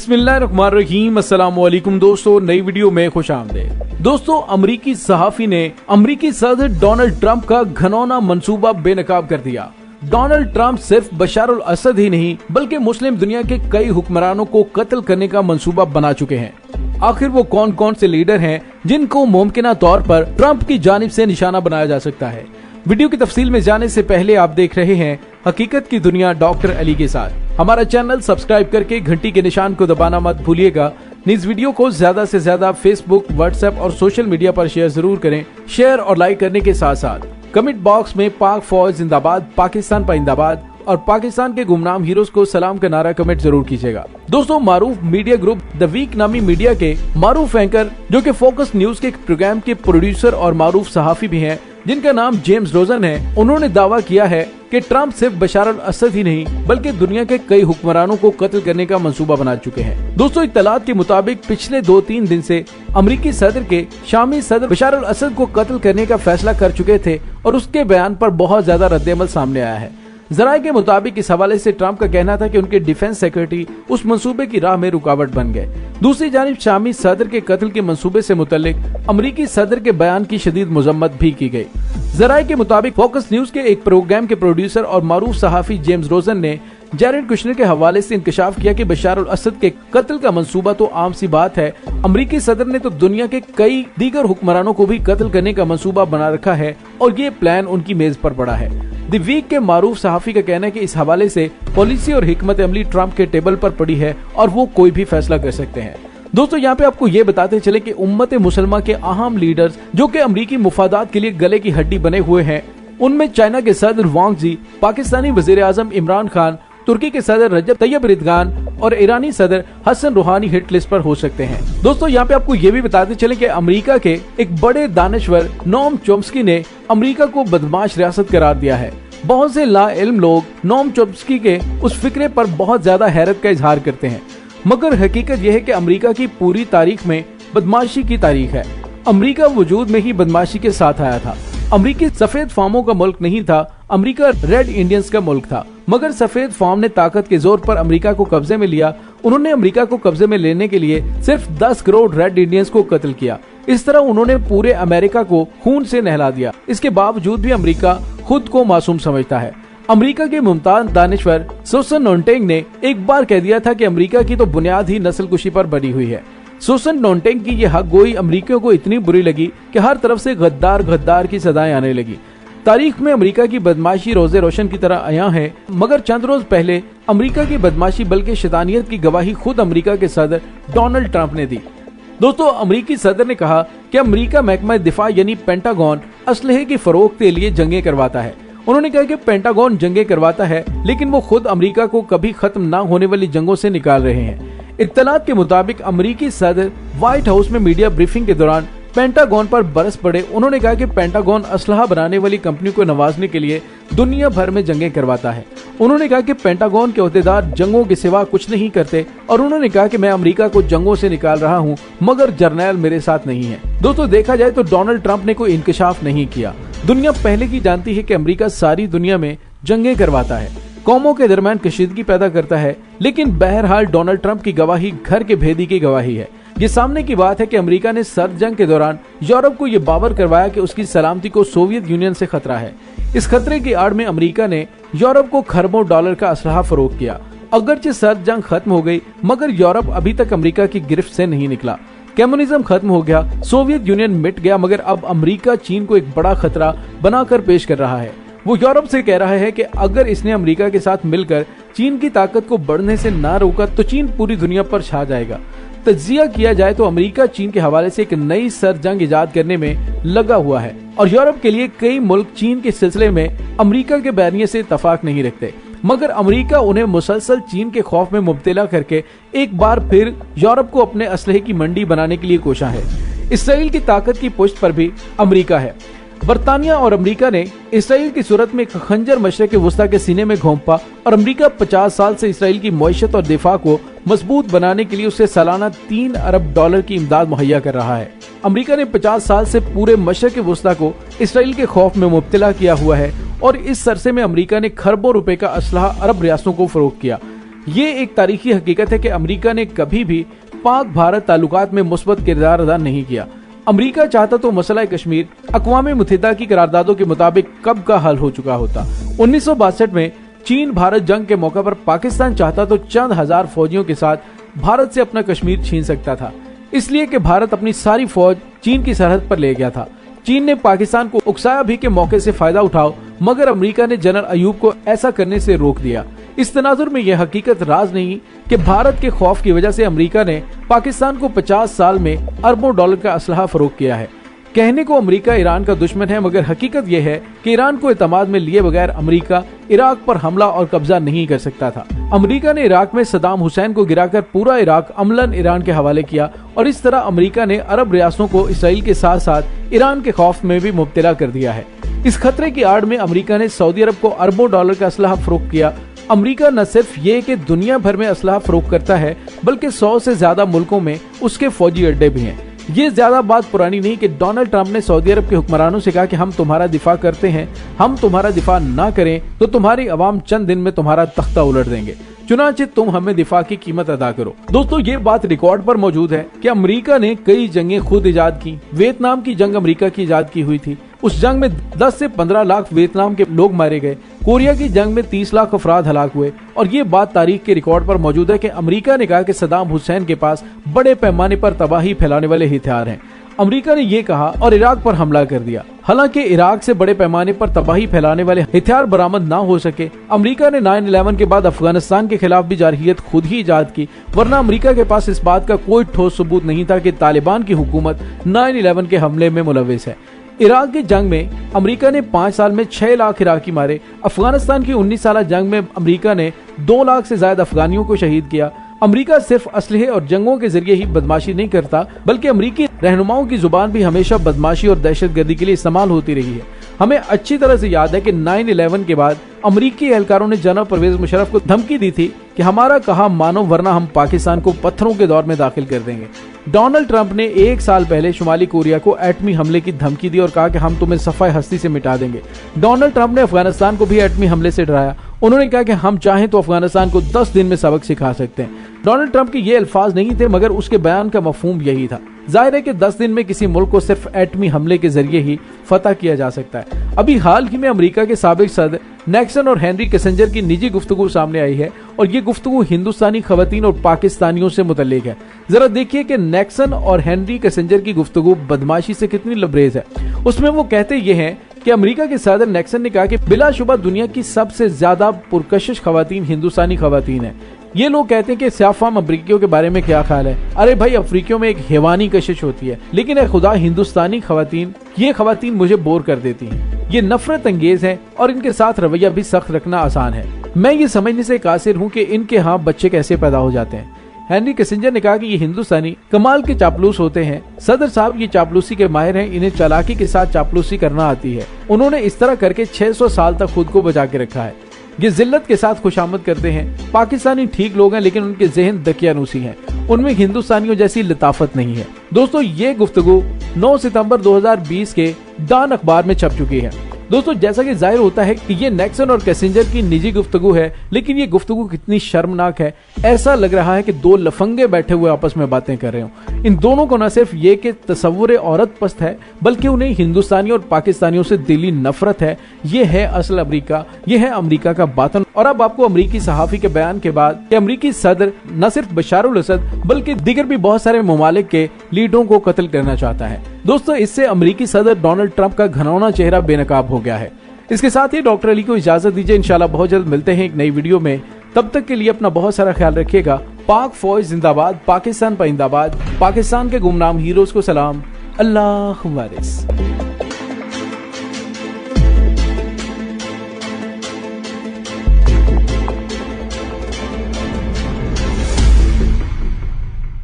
बिस्मिल्लाहिर्रहमानिर्रहीम। अस्सलामुअलैकुम दोस्तों, नई वीडियो में खुशामदीद। दोस्तों, अमरीकी सहाफी ने अमरीकी सदर डोनाल्ड ट्रंप का घिनौना मंसूबा बेनकाब कर दिया। डोनाल्ड ट्रंप सिर्फ बशार अल असद ही नहीं बल्कि मुस्लिम दुनिया के कई हुक्मरानों को कत्ल करने का मंसूबा बना चुके हैं। आखिर वो कौन कौन से लीडर हैं जिनको मुमकिना तौर पर ट्रंप की जानिब से निशाना बनाया जा सकता है। वीडियो की तफसील में जाने से पहले आप देख रहे हैं हकीकत की दुनिया डॉक्टर अली के साथ। हमारा चैनल सब्सक्राइब करके घंटी के निशान को दबाना मत भूलिएगा। इस वीडियो को ज्यादा से ज्यादा फेसबुक, व्हाट्सएप और सोशल मीडिया पर शेयर जरूर करें। शेयर और लाइक करने के साथ साथ कमेंट बॉक्स में पाक फौज जिंदाबाद, पाकिस्तान पाइंदाबाद और पाकिस्तान के गुमनाम हीरोज को सलाम का नारा कमेंट जरूर कीजिएगा। दोस्तों, मारूफ मीडिया ग्रुप द वीक नामी मीडिया के मारूफ एंकर जो कि फोकस न्यूज के प्रोग्राम के प्रोड्यूसर और मारूफ सहाफी भी हैं, जिनका नाम जेम्स रोजन है, उन्होंने दावा किया है कि ट्रंप सिर्फ बशार अल असद ही नहीं बल्कि दुनिया के कई हुक्मरानों को कत्ल करने का मंसूबा बना चुके हैं। दोस्तों, इत्तलात के मुताबिक पिछले 2-3 दिन से अमरीकी सदर के शामी सदर बशार अल असद को कत्ल करने का फैसला कर चुके थे और उसके बयान पर बहुत ज्यादा रद्देअमल सामने आया है। जराये के मुताबिक इस हवाले से ट्रंप का कहना था कि उनके डिफेंस सेक्रेटरी उस मंसूबे की राह में रुकावट बन गए। दूसरी जानिब शामी सदर के कत्ल के मंसूबे से मुतल्लिक अमरीकी सदर के बयान की शदीद मजम्मत भी की गई। जराये के मुताबिक फोकस न्यूज के एक प्रोग्राम के प्रोड्यूसर और मारूफ सहाफी जेम्स रोजन ने जैरेड कुशनर के हवाले से इंकशाफ किया कि बशार अल असद के कत्ल का मंसूबा तो आम सी बात है, अमरीकी सदर ने तो दुनिया के कई दीगर हुक्मरानों को भी कत्ल करने का मंसूबा बना रखा है और ये प्लान उनकी मेज पर पड़ा है। द वीक के मारूफ सहाफी का कहना है कि इस हवाले से पॉलिसी और हिकमत अमली ट्रंप के टेबल पर पड़ी है और वो कोई भी फैसला कर सकते हैं। दोस्तों, यहाँ पे आपको ये बताते चले कि उम्मत मुसलमान के अहम लीडर्स जो कि अमरीकी मुफादात के लिए गले की हड्डी बने हुए हैं, उनमें चाइना के सदर वांग जी, पाकिस्तानी वजीर आजम इमरान खान, तुर्की के सदर रजब तैयब एर्दोगान और ईरानी सदर हसन रूहानी हिट लिस्ट पर हो सकते हैं। दोस्तों, यहाँ पे आपको ये भी बताते चले कि अमेरिका के एक बड़े दानश्वर नोम चोम्स्की ने अमेरिका को बदमाश रियासत करार दिया है। बहुत से लाइल्म लोग नोम चोम्स्की के उस फिक्रे पर बहुत ज्यादा हैरत का इजहार करते हैं, मगर हकीकत यह है कि अमेरिका की पूरी तारीख में बदमाशी की तारीख है। अमेरिका वजूद में ही बदमाशी के साथ आया था। अमरीकी सफेद फार्मों का मुल्क नहीं था, अमेरिका रेड इंडियंस का मुल्क था, मगर सफेद फार्म ने ताकत के जोर पर अमेरिका को कब्जे में लिया। उन्होंने अमेरिका को कब्जे में लेने के लिए सिर्फ 10 करोड़ रेड इंडियंस को कत्ल किया। इस तरह उन्होंने पूरे अमेरिका को खून से नहला दिया। इसके बावजूद भी अमेरिका खुद को मासूम समझता है। अमेरिका के मुमताज दानिश्वर सुसन नोंटेंग ने एक बार कह दिया था कि अमेरिका की तो बुनियाद ही नस्लकुशी पर बनी हुई है। सुसन नोंटेंग की यह हक गोई अमरीकियों को इतनी बुरी लगी कि हर तरफ से गद्दार गद्दार की सदाएं आने लगी। तारीख में अमेरिका की बदमाशी रोजे रोशन की तरह आया है, मगर चंद रोज पहले अमेरिका की बदमाशी बल्कि शैतानियत की गवाही खुद अमेरिका के सदर डोनाल्ड ट्रंप ने दी। दोस्तों, अमेरिकी सदर ने कहा कि अमेरिका महकमा दिफा यानी पेंटागन असलहे की फरोख्त के लिए जंगें करवाता है। उन्होंने कहा कि पेंटागन जंगें करवाता है, लेकिन वो खुद अमेरिका को कभी खत्म न होने वाली जंगों से निकाल रहे हैं। इत्तलात के मुताबिक अमेरिकी सदर व्हाइट हाउस में मीडिया ब्रीफिंग के दौरान पेंटागन पर बरस पड़े। उन्होंने कहा कि पेंटागन असलहा बनाने वाली कंपनी को नवाजने के लिए दुनिया भर में जंगें करवाता है। उन्होंने कहा कि पेंटागन के ओहदेदार जंगों के सिवा कुछ नहीं करते और उन्होंने कहा कि मैं अमेरिका को जंगों से निकाल रहा हूं, मगर जर्नैल मेरे साथ नहीं है। दोस्तों, देखा जाए तो डोनाल्ड ट्रंप ने कोई इंकशाफ नहीं किया। दुनिया पहले की जानती है कि अमेरिका सारी दुनिया में जंगें करवाता है, कौमों के दरमियान कशीदगी पैदा करता है, लेकिन बहरहाल डोनाल्ड ट्रंप की गवाही घर के भेदी की गवाही है। ये सामने की बात है कि अमेरिका ने सर्द जंग के दौरान यूरोप को ये बावर करवाया कि उसकी सलामती को सोवियत यूनियन से खतरा है। इस खतरे की आड़ में अमेरिका ने यूरोप को खरबों डॉलर का असलहा फरोख्त किया। अगरचे सर्द जंग खत्म हो गई, मगर यूरोप अभी तक अमेरिका की गिरफ्त से नहीं निकला। कम्युनिज्म खत्म हो गया, सोवियत यूनियन मिट गया, मगर अब अमेरिका चीन को एक बड़ा खतरा बनाकर पेश कर रहा है। वो यूरोप से कह रहा है कि अगर इसने अमेरिका के साथ मिलकर चीन की ताकत को बढ़ने से ना रोका तो चीन पूरी दुनिया पर छा जाएगा। तज्जिया किया जाए तो अमेरिका चीन के हवाले से एक नई सर्द जंग इजाद करने में लगा हुआ है और यूरोप के लिए कई मुल्क चीन के सिलसिले में अमेरिका के बयानिए से इत्तफाक नहीं रखते, मगर अमेरिका उन्हें मुसलसल चीन के खौफ में मुब्तला करके एक बार फिर यूरोप को अपने असलहे की मंडी बनाने के लिए कोशा है। इसराइल की ताकत की पुष्ट पर भी अमेरिका है। बरतानिया और अमेरिका ने इसराइल की सूरत में एक खंजर मशरक़ वुस्ता के सीने में घोंपा और अमेरिका 50 साल से इसराइल की मईशत और दिफा को मजबूत बनाने के लिए उसे सालाना $3 अरब की इमदाद मुहैया कर रहा है। अमेरिका ने 50 साल से पूरे मशरक़ वुस्ता को इसराइल के खौफ में मुब्तला किया हुआ है और इस सरसे में अमेरिका ने खरबों रुपए का असलहा अरब रियासतों को फरोख्त किया। ये एक तारीखी हकीकत है कि अमेरिका ने कभी भी पाक भारत ताल्लुकात में मुस्बत किरदार अदा नहीं किया। अमेरिका चाहता तो मसला कश्मीर अक़वाम मुत्तहिदा की करारदादों के मुताबिक कब का हल हो चुका होता। 1962 में चीन भारत जंग के मौके पर पाकिस्तान चाहता तो चंद हजार फौजियों के साथ भारत से अपना कश्मीर छीन सकता था, इसलिए कि भारत अपनी सारी फौज चीन की सरहद पर ले गया था। चीन ने पाकिस्तान को उकसाया भी कि मौके से फायदा उठाओ, मगर अमेरिका ने जनरल अयूब को ऐसा करने से रोक दिया। इस तनाजुर में यह हकीकत राज नहीं कि भारत के खौफ की वजह से अमेरिका ने पाकिस्तान को 50 साल में अरबों डॉलर का असलहा फरोख्त किया है। कहने को अमेरिका ईरान का दुश्मन है, मगर हकीकत यह है कि ईरान को एतमाद में लिए बगैर अमेरिका इराक पर हमला और कब्जा नहीं कर सकता था। अमेरिका ने इराक में सद्दाम हुसैन को गिराकर पूरा इराक अमलन ईरान के हवाले किया और इस तरह अमेरिका ने अरब रियासतों को इसराइल के साथ साथ ईरान के खौफ में भी मुब्तला कर दिया है। इस खतरे की आड़ में अमेरिका ने सऊदी अरब को अरबों डॉलर का असलहा फरोख्त किया। अमेरिका न सिर्फ ये कि दुनिया भर में असलहा फरोख्त करता है, बल्कि 100 से ज्यादा मुल्कों में उसके फौजी अड्डे भी हैं। ये ज्यादा बात पुरानी नहीं कि डोनाल्ड ट्रंप ने सऊदी अरब के हुक्मरानों से कहा कि हम तुम्हारा दिफा करते हैं, हम तुम्हारा दिफा ना करें तो तुम्हारी अवाम चंद दिन में तुम्हारा तख्ता उलट देंगे, चुनांचे तुम हमें दिफा की कीमत अदा करो। दोस्तों, ये बात रिकॉर्ड पर मौजूद है कि अमेरिका ने कई जंगें खुद इजाद की। वियतनाम की जंग अमेरिका की इजाद की हुई थी। उस जंग में 10 से 15 लाख वियतनाम के लोग मारे गए। कोरिया की जंग में 30 लाख अफराद हलाक हुए। और ये बात तारीख के रिकॉर्ड पर मौजूद है कि अमेरिका ने कहा कि सद्दाम हुसैन के पास बड़े पैमाने पर तबाही फैलाने वाले हथियार हैं। अमेरिका ने ये कहा और इराक पर हमला कर दिया। हालांकि इराक से बड़े पैमाने पर तबाही फैलाने वाले हथियार बरामद ना हो सके। अमेरिका ने 9/11 के बाद अफगानिस्तान के खिलाफ भी जारहियत खुद ही इजाद की, वरना अमेरिका के पास इस बात का कोई ठोस सबूत नहीं था कि तालिबान की हुकूमत 9/11 के हमले में मुलविस है। इराक की जंग में अमेरिका ने 5 साल में 6 लाख इराकी मारे। अफगानिस्तान की 19 साल जंग में अमेरिका ने 2 लाख से ज्यादा अफगानियों को शहीद किया। अमेरिका सिर्फ असलहे और जंगों के जरिए ही बदमाशी नहीं करता, बल्कि अमेरिकी रहनुमाओं की जुबान भी हमेशा बदमाशी और दहशतगर्दी के लिए इस्तेमाल होती रही है। हमें अच्छी तरह से याद है कि 9/11 के बाद अमेरिकी एहलकारों ने जनरल परवेज मुशर्रफ को धमकी दी थी कि हमारा कहा मानो वरना हम पाकिस्तान को पत्थरों के दौर में दाखिल कर देंगे। डोनाल्ड ट्रंप ने 1 साल पहले शुमाली कोरिया को एटमी हमले की धमकी दी और कहा कि हम तुम्हें सफाई हस्ती से मिटा देंगे। डोनाल्ड ट्रंप ने अफगानिस्तान को भी एटमी हमले से डराया। उन्होंने कहा कि हम चाहें तो अफगानिस्तान को 10 दिन में सबक सिखा सकते हैं। डोनाल्ड ट्रंप के ये अल्फाज नहीं थे, मगर उसके बयान का मफहूम यही था। जाहिर है कि 10 दिन में किसी मुल्क को सिर्फ एटमी हमले के जरिए ही फतह किया जा सकता है। अभी हाल ही में अमेरिका के साबिक सदर निक्सन और हेनरी किसिंजर की निजी गुफ्तगू सामने आई है और ये गुफ्तगू हिंदुस्तानी खवातीन और पाकिस्तानियों से मुतल्लिक है। जरा देखिए कि निक्सन और हेनरी किसिंजर की गुफ्तगू बदमाशी से कितनी लबरेज है। उसमें वो कहते ये हैं कि अमेरिका के सदर निक्सन ने कहा कि बिलाशुबा दुनिया की सबसे ज्यादा पुरकशिश खवातीन हिंदुस्तानी खवातीन है। ये लोग कहते हैं कि स्याफाम अफ्रीकियों के बारे में क्या ख्याल है। अरे भाई, अफ्रीकियों में एक हैवानी कशिश होती है, लेकिन ए खुदा हिंदुस्तानी खवातीन, ये खवातीन मुझे बोर कर देती हैं। ये नफरत अंगेज है और इनके साथ रवैया भी सख्त रखना आसान है। मैं ये समझने से कासिर हूँ कि इनके यहाँ बच्चे कैसे पैदा हो जाते हैं। हेनरी किसिंजर ने कहा कि ये हिंदुस्तानी कमाल के चापलूस होते हैं। सदर साहब ये चापलूसी के माहिर हैं, इन्हें चालाकी के साथ चापलूसी करना आती है। उन्होंने इस तरह करके 600 साल तक खुद को बचा के रखा है। ये जिल्लत के साथ खुशामद करते हैं। पाकिस्तानी ठीक लोग हैं, लेकिन उनके जहन दकियानूसी हैं। उनमें हिंदुस्तानियों जैसी लताफत नहीं है। दोस्तों, ये गुफ्तगू 9 सितंबर 2020 के डॉन अखबार में छप चुकी है। दोस्तों, जैसा कि जाहिर होता है कि ये निक्सन और किसिंजर की निजी गुफ्तगू है, लेकिन ये गुफ्तगू कितनी शर्मनाक है। ऐसा लग रहा है कि 2 लफंगे बैठे हुए आपस में बातें कर रहे हो। इन दोनों को न सिर्फ ये कि तसव्वुर औरत पस्त है, बल्कि उन्हें हिंदुस्तानी और पाकिस्तानियों से दिली नफरत है। ये है असल अमेरिका, ये है अमेरिका का बातन। और अब आपको अमेरिकी सहाफी के बयान के बाद कि अमेरिकी सदर न सिर्फ बशारुल असद बल्कि दीगर भी बहुत सारे ममालिक के लीडरों को कत्ल करना चाहता है। दोस्तों, इससे अमेरिकी सदर डोनाल्ड ट्रंप का घनौना चेहरा बेनकाब हो गया है। इसके साथ ही डॉक्टर अली को इजाजत दीजिए। इंशाल्लाह बहुत जल्द मिलते हैं एक नई वीडियो में। तब तक के लिए अपना बहुत सारा ख्याल रखिएगा। पाक फौज जिंदाबाद, पाकिस्तान पाइंदाबाद, पाकिस्तान के गुमनाम हीरोज को सलाम। अल्लाह वारिस।